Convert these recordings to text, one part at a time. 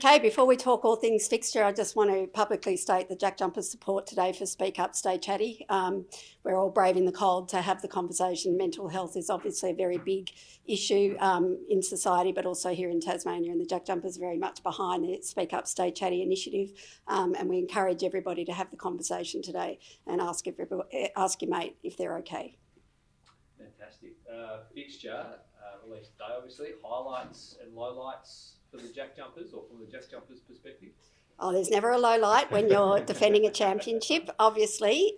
Okay, before we talk all things fixture, I just want to publicly state the Jack Jumpers support today for Speak Up, Stay Chatty. We're all braving the cold to have the conversation. Mental health is obviously a very big issue in society, but also here in Tasmania, and the Jack Jumpers are very much behind the Speak Up, Stay Chatty initiative, and we encourage everybody to have the conversation today and ask your mate if they're okay. Fantastic. Fixture released today, obviously. Highlights and lowlights for the Jack Jumpers, or from the Jack Jumpers' perspective? Oh, there's never a low light when you're defending a championship. Obviously,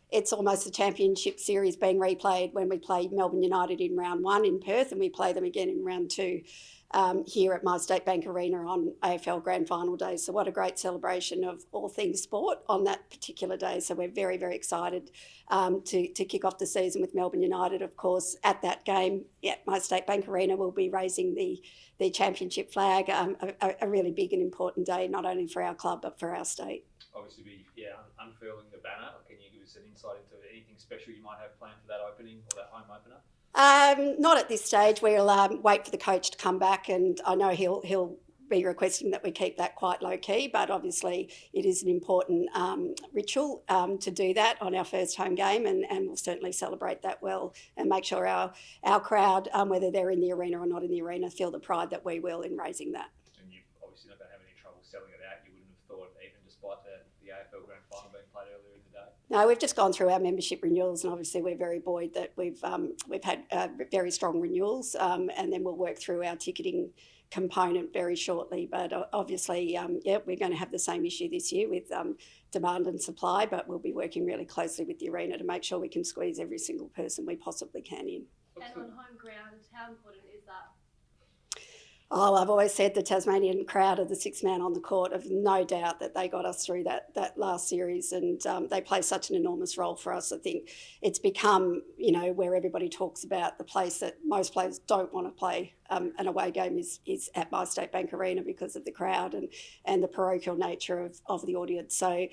it's almost the championship series being replayed when we play Melbourne United in round 1 in Perth, and we play them again in round 2 here at MyState Bank Arena on AFL Grand Final Day. So what a great celebration of all things sport on that particular day. So we're very, very excited to kick off the season with Melbourne United. Of course, at that game at MyState Bank Arena, we'll be raising the championship flag, a really big and important day, not only for our club, but for our state. Obviously, unfurling the banner. Can you give us an insight into anything special you might have planned for that opening or that home opener? Not at this stage. We'll wait for the coach to come back, and I know he'll be requesting that we keep that quite low key, but obviously it is an important ritual to do that on our first home game, and we'll certainly celebrate that well and make sure our crowd, whether they're in the arena or not in the arena, feel the pride that we will in raising that. And you're obviously not going to have any trouble selling it out. You wouldn't have thought, even despite the AFL Grand Final being played earlier in the day? No, we've just gone through our membership renewals, and obviously we're very buoyed that we've had very strong renewals, and then we'll work through our ticketing component very shortly. But obviously, we're going to have the same issue this year with demand and supply, but we'll be working really closely with the arena to make sure we can squeeze every single person we possibly can in. And on home ground, how important is that? Oh, I've always said the Tasmanian crowd are the sixth man on the court. I've no doubt that they got us through that last series, and they play such an enormous role for us. I think it's become, where everybody talks about the place that most players don't want to play an away game is at MyState Bank Arena because of the crowd and the parochial nature of the audience. So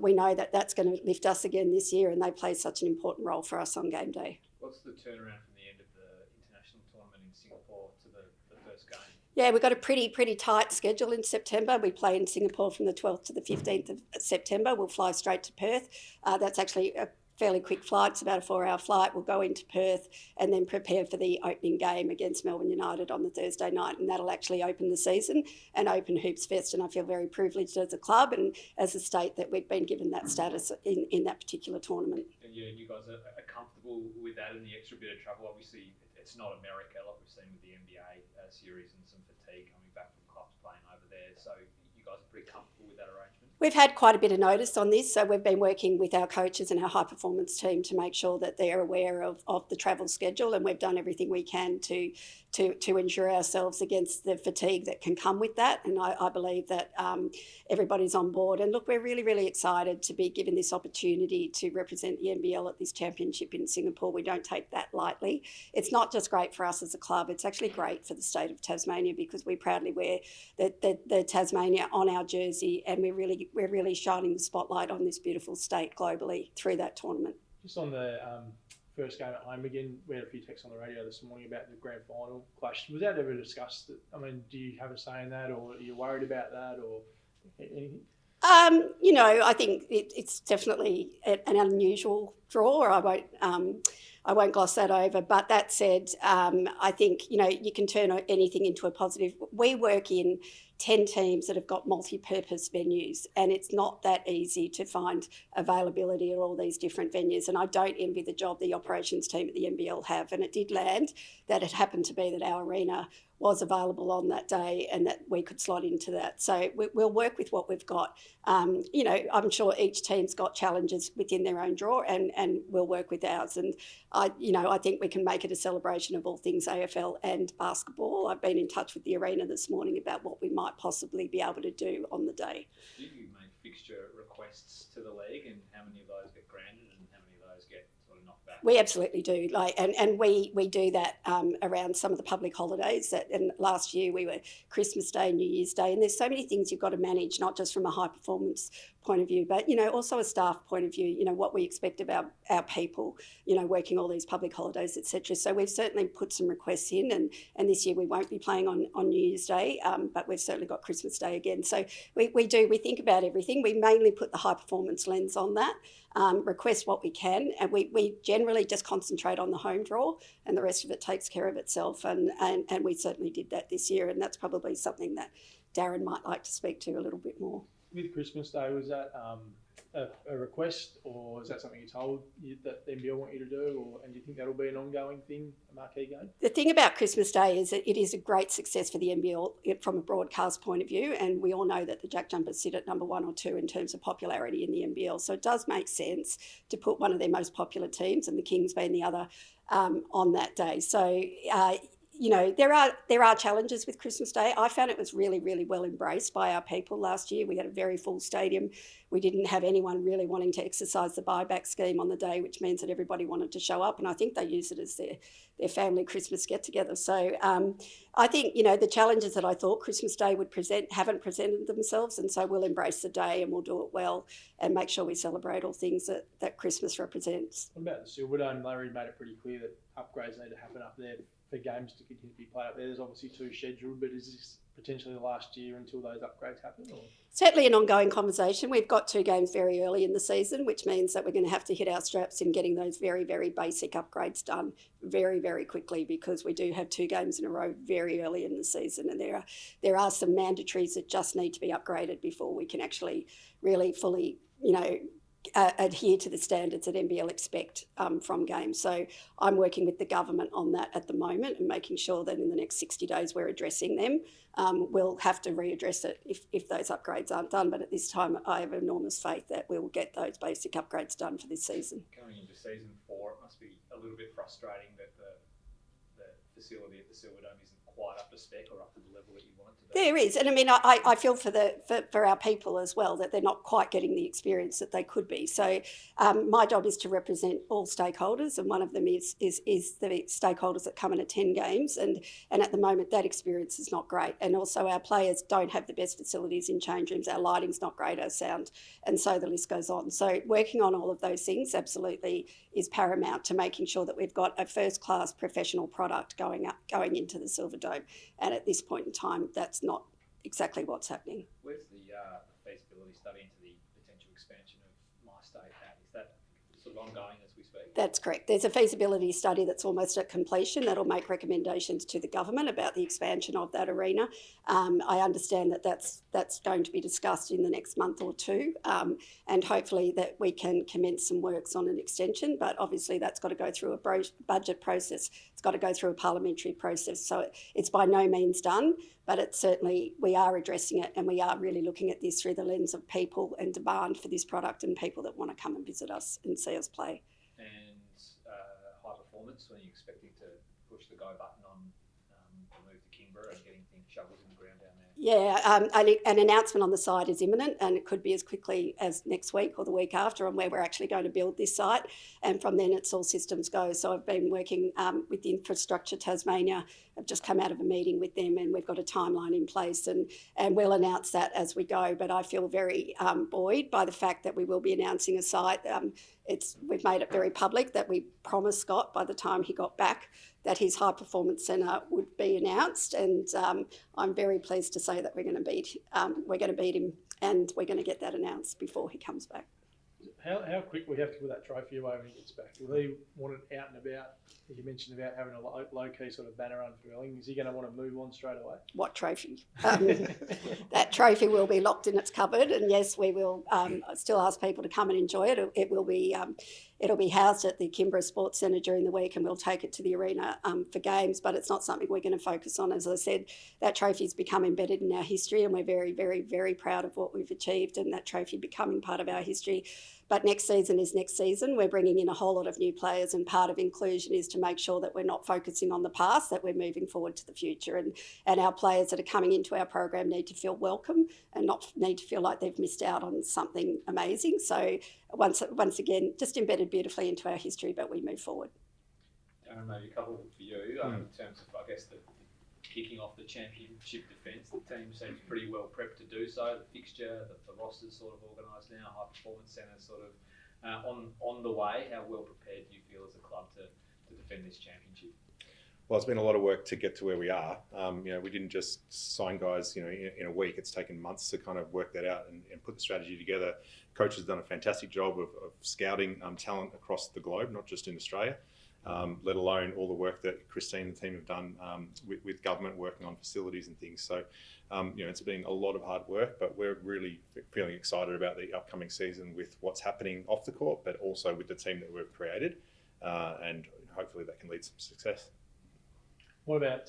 we know that that's going to lift us again this year, and they play such an important role for us on game day. What's the turnaround from the end of the international tournament in Singapore to the first game? Yeah, we've got a pretty tight schedule in September. We play in Singapore from the 12th to the 15th of September. We'll fly straight to Perth. That's actually a fairly quick flight. It's about a 4-hour flight. We'll go into Perth and then prepare for the opening game against Melbourne United on the Thursday night, and that'll actually open the season and open Hoops Fest. And I feel very privileged as a club and as a state that we've been given that status in that particular tournament. And you guys are comfortable with that and the extra bit of travel? Obviously, it's not America like we've seen with the NBA series and some fatigue coming back from clubs playing over there. So you guys are pretty comfortable with that arrangement? We've had quite a bit of notice on this, so we've been working with our coaches and our high performance team to make sure that they're aware of the travel schedule, and we've done everything we can to ensure ourselves against the fatigue that can come with that. And I believe that everybody's on board. And look, we're really, really excited to be given this opportunity to represent the NBL at this championship in Singapore. We don't take that lightly. It's not just great for us as a club, it's actually great for the state of Tasmania, because we proudly wear the Tasmania on our jersey, and we're really shining the spotlight on this beautiful state globally through that tournament. Just on the first game at home again, we had a few texts on the radio this morning about the grand final clash. Was that ever discussed? I mean, do you have a say in that, or are you worried about that, or anything? I think it's definitely an unusual draw. I won't gloss that over. But that said, I think, you can turn anything into a positive. We work in 10 teams that have got multi-purpose venues, and it's not that easy to find availability at all these different venues. And I don't envy the job the operations team at the NBL have. And it did land that it happened to be that our arena was available on that day and that we could slot into that. So we'll work with what we've got. I'm sure each team's got challenges within their own draw, and we'll work with ours. And I think we can make it a celebration of all things AFL and basketball. I've been in touch with the arena this morning about what we might possibly be able to do on the day. Do you make fixture requests to the league, and how many of those get granted and how many of those get sort sort of knock back? We absolutely do. And we do that around some of the public holidays. And last year we were Christmas Day, New Year's Day, and there's so many things you've got to manage, not just from a high performance point of view, but also a staff point of view. What we expect of our people, working all these public holidays, etc. So we've certainly put some requests in, and this year we won't be playing on New Year's Day, but we've certainly got Christmas Day again. So we think about everything. We mainly put the high performance lens on that. Request what we can, and we generally just concentrate on the home draw, and the rest of it takes care of itself, and we certainly did that this year, and that's probably something that Darren might like to speak to a little bit more. With Christmas Day, was that a request, or is that something you told that the NBL want you to do, and do you think that'll be an ongoing thing, a marquee game? The thing about Christmas Day is that it is a great success for the NBL from a broadcast point of view, and we all know that the Jack Jumpers sit at number 1 or 2 in terms of popularity in the NBL, so it does make sense to put one of their most popular teams, and the Kings being the other, on that day. So there are challenges with Christmas Day. I found it was really, really well embraced by our people last year. We had a very full stadium. We didn't have anyone really wanting to exercise the buyback scheme on the day, which means that everybody wanted to show up, and I think they use it as their family Christmas get-together. So I think, the challenges that I thought Christmas Day would present haven't presented themselves, and so we'll embrace the day and we'll do it well and make sure we celebrate all things that Christmas represents. What about the Silverdome? Larry made it pretty clear that upgrades need to happen up there for games to continue to be played up there. There's obviously 2 scheduled, but is this potentially the last year until those upgrades happen? Or? Certainly an ongoing conversation. We've got 2 games very early in the season, which means that we're going to have to hit our straps in getting those very, very basic upgrades done very, very quickly, because we do have 2 games in a row very early in the season, and there are some mandatories that just need to be upgraded before we can actually really fully, adhere to the standards that NBL expect from games. So I'm working with the government on that at the moment and making sure that in the next 60 days we're addressing them. We'll have to readdress it if those upgrades aren't done, but at this time I have enormous faith that we'll get those basic upgrades done for this season. Coming into season 4, it must be a little bit frustrating that the facility at the Silverdome isn't quite up to spec or up to the level that you want it to be. There is, and I mean, I feel for our people as well that they're not quite getting the experience that they could be. So my job is to represent all stakeholders, and one of them is the stakeholders that come and attend games, and at the moment that experience is not great, and also our players don't have the best facilities in change rooms, our lighting's not great, our sound, and so the list goes on. So working on all of those things absolutely is paramount to making sure that we've got a first-class professional product going into the Silverdome, and at this point in time that's not exactly what's happening. Where's the feasibility study into the potential expansion of My State at? Is that sort of ongoing as we speak? That's correct. There's a feasibility study that's almost at completion that'll make recommendations to the government about the expansion of that arena. I understand that that's going to be discussed in the next month or 2, and hopefully that we can commence some works on an extension, but obviously that's got to go through a budget process. It's got to go through a parliamentary process, so it's by no means done, but it's certainly, we are addressing it, and we are really looking at this through the lens of people and demand for this product and people that want to come and visit us and see us play. And high performance, when are you expecting to push the go button on the move to Kingborough and getting things shovels in the ground down there? Yeah, an announcement on the site is imminent, and it could be as quickly as next week or the week after on where we're actually going to build this site, and from then it's all systems go. So I've been working with the Infrastructure Tasmania. I've just come out of a meeting with them, and we've got a timeline in place, and we'll announce that as we go. But I feel very buoyed by the fact that we will be announcing a site. We've made it very public that we promised Scott by the time he got back that his high performance centre would be announced, and I'm very pleased to say that we're going to beat him, and we're going to get that announced before he comes back. How quick will he have to put that trophy away when he gets back? Will he want it out and about? You mentioned about having a low-key sort of banner unfurling. Is he going to want to move on straight away? What trophy? That trophy will be locked in its cupboard, and yes, we will still ask people to come and enjoy it. It will be it'll be housed at the Kingborough Sports Centre during the week, and we'll take it to the arena for games, but it's not something we're going to focus on. As I said, that trophy's become embedded in our history, and we're very, very, very proud of what we've achieved, and that trophy becoming part of our history. But next season is next season. We're bringing in a whole lot of new players, and part of inclusion is to make sure that we're not focusing on the past, that we're moving forward to the future. And our players that are coming into our program need to feel welcome and not need to feel like they've missed out on something amazing. So once again, just embedded beautifully into our history, but we move forward. Darren, maybe a couple for you in terms of, I guess, the kicking off the championship defence. The team seems pretty well prepped to do so. The fixture, the roster's sort of organised now. High performance centre sort of on the way. How well prepared do you feel as a club to defend this championship? Well, it's been a lot of work to get to where we are. We didn't just sign guys, in a week. It's taken months to kind of work that out and put the strategy together. Coach has done a fantastic job of scouting talent across the globe, not just in Australia. Let alone all the work that Christine and the team have done with government working on facilities and things. So, it's been a lot of hard work, but we're really feeling excited about the upcoming season with what's happening off the court, but also with the team that we've created, and hopefully that can lead to some success. What about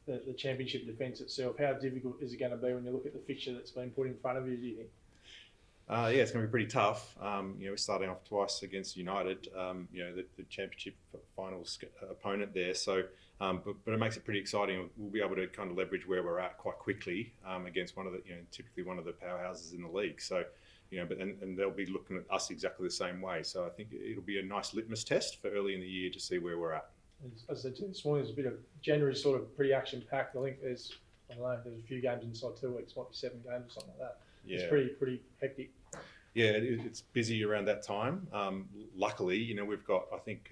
the championship defence itself? How difficult is it going to be when you look at the fixture that's been put in front of you, do you think? It's going to be pretty tough. We're starting off twice against United, the championship finals opponent there. So, but it makes it pretty exciting. We'll be able to kind of leverage where we're at quite quickly against one of the, typically one of the powerhouses in the league. So, and they'll be looking at us exactly the same way. So I think it'll be a nice litmus test for early in the year to see where we're at. As I said this morning, there's a bit of January sort of pretty action-packed. I think there's a few games inside 2 weeks, might be 7 games or something like that. Yeah. It's pretty hectic. Yeah, it's busy around that time. Luckily, we've got, I think,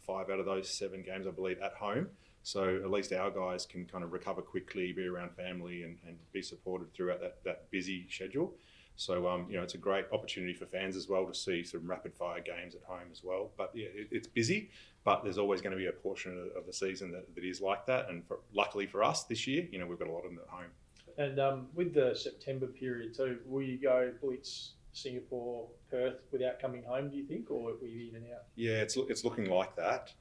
5 out of those 7 games, I believe, at home. So at least our guys can kind of recover quickly, be around family and be supported throughout that busy schedule. So, it's a great opportunity for fans as well to see some rapid-fire games at home as well. But, yeah, it's busy, but there's always going to be a portion of the season that is like that. And luckily for us this year, we've got a lot of them at home. And with the September period too, will you go Blitz, Singapore, Perth without coming home, do you think, or will you in and out? Yeah, it's looking like that.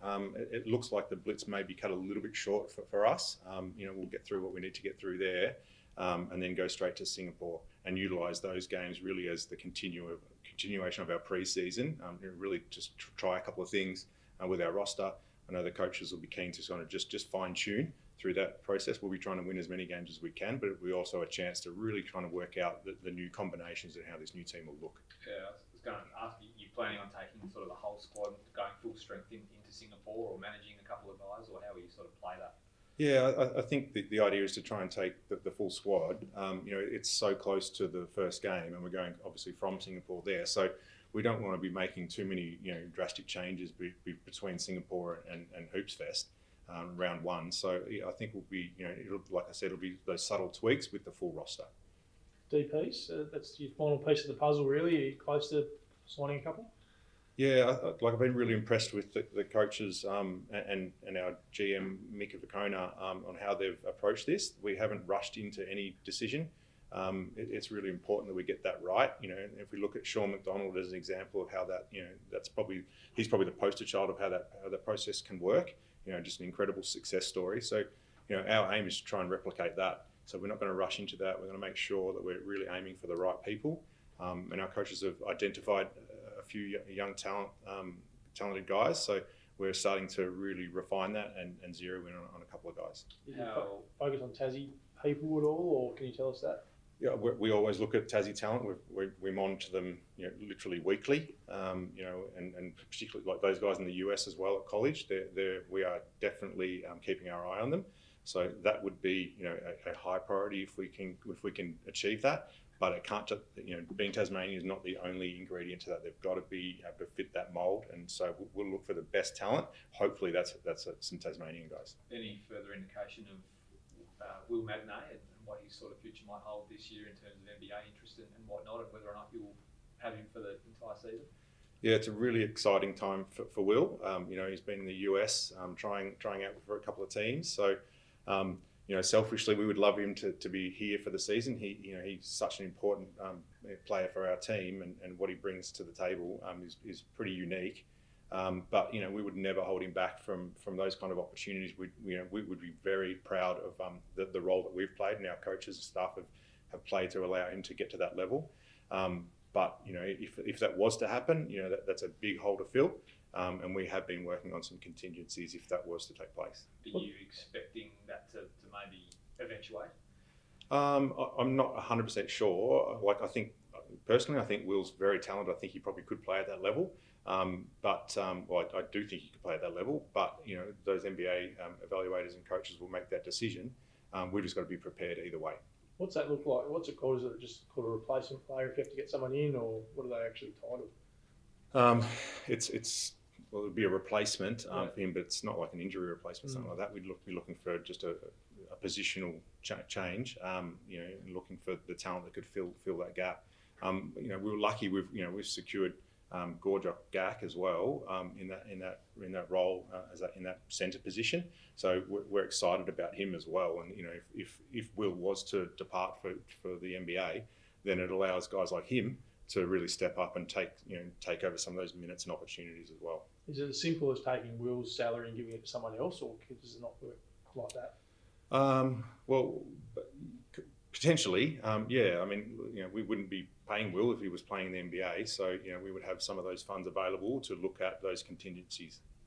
It looks like the Blitz may be cut a little bit short for us. We'll get through what we need to get through there, and then go straight to Singapore and utilise those games really as the continuation of our pre-season. Really just try a couple of things with our roster. I know the coaches will be keen to sort of just fine-tune through that process. We'll be trying to win as many games as we can, but it'll be also a chance to really kind of work out the new combinations and how this new team will look. Yeah, I was going to ask you planning on taking sort of the whole squad, going full strength into Singapore, or managing a couple of guys, or how will you sort of play that? Yeah, I think the idea is to try and take the full squad. It's so close to the first game, and we're going obviously from Singapore there. So we don't want to be making too many drastic changes between Singapore and Hoops Fest round 1. So I think we'll be like I said, it'll be those subtle tweaks with the full roster. D-piece, that's your final piece of the puzzle really. Are you close to signing a couple? Yeah, I've been really impressed with the coaches and our GM Mika Vicona on how they've approached this. We haven't rushed into any decision. It's really important that we get that right. If we look at Sean McDonald as an example of how that, he's probably the poster child of how that process can work. Just an incredible success story. So, our aim is to try and replicate that. So we're not going to rush into that. We're going to make sure that we're really aiming for the right people. And our coaches have identified a few young talented guys. So we're starting to really refine that and zero in on a couple of guys. Did you focus on Tassie people at all, or can you tell us that? Yeah, we always look at Tassie talent. We monitor them, literally weekly. And particularly like those guys in the US as well at college. We are definitely keeping our eye on them. So that would be, a high priority if we can achieve that. But it can't just, being Tasmanian is not the only ingredient to that. They've got to be able to fit that mould, and so we'll look for the best talent. Hopefully, that's some Tasmanian guys. Any further indication of Will Magnay and what his sort of future might hold this year in terms of NBA interest and whatnot, and whether or not you'll have him for the entire season? Yeah, it's a really exciting time for Will. He's been in the US trying out for a couple of teams. So, selfishly, we would love him to be here for the season. He's such an important player for our team, and what he brings to the table is pretty unique. But we would never hold him back from those kind of opportunities. We would be very proud of the role that we've played, and our coaches and staff have played to allow him to get to that level. But if that was to happen, that's a big hole to fill, and we have been working on some contingencies if that was to take place. Are you expecting that to maybe eventuate? I'm not 100% sure. I think Will's very talented. I think he probably could play at that level. I do think he could play at that level. But those NBA evaluators and coaches will make that decision. We've just got to be prepared either way. What's that look like? What's it called? Is it just called a replacement player if you have to get someone in, or what are they actually titled? It'd be a replacement for him, but it's not like an injury replacement, something like that. We'd be looking for just a positional change, looking for the talent that could fill that gap. We were lucky. We've secured Gorjok Gak as well in that role in that centre position. So we're excited about him as well. And if Will was to depart for the NBA, then it allows guys like him to really step up and take over some of those minutes and opportunities as well. Is it as simple as taking Will's salary and giving it to someone else, or does it not work like that? Well, potentially, yeah. I mean, we wouldn't be paying Will if he was playing in the NBA, so we would have some of those funds available to look at those contingencies.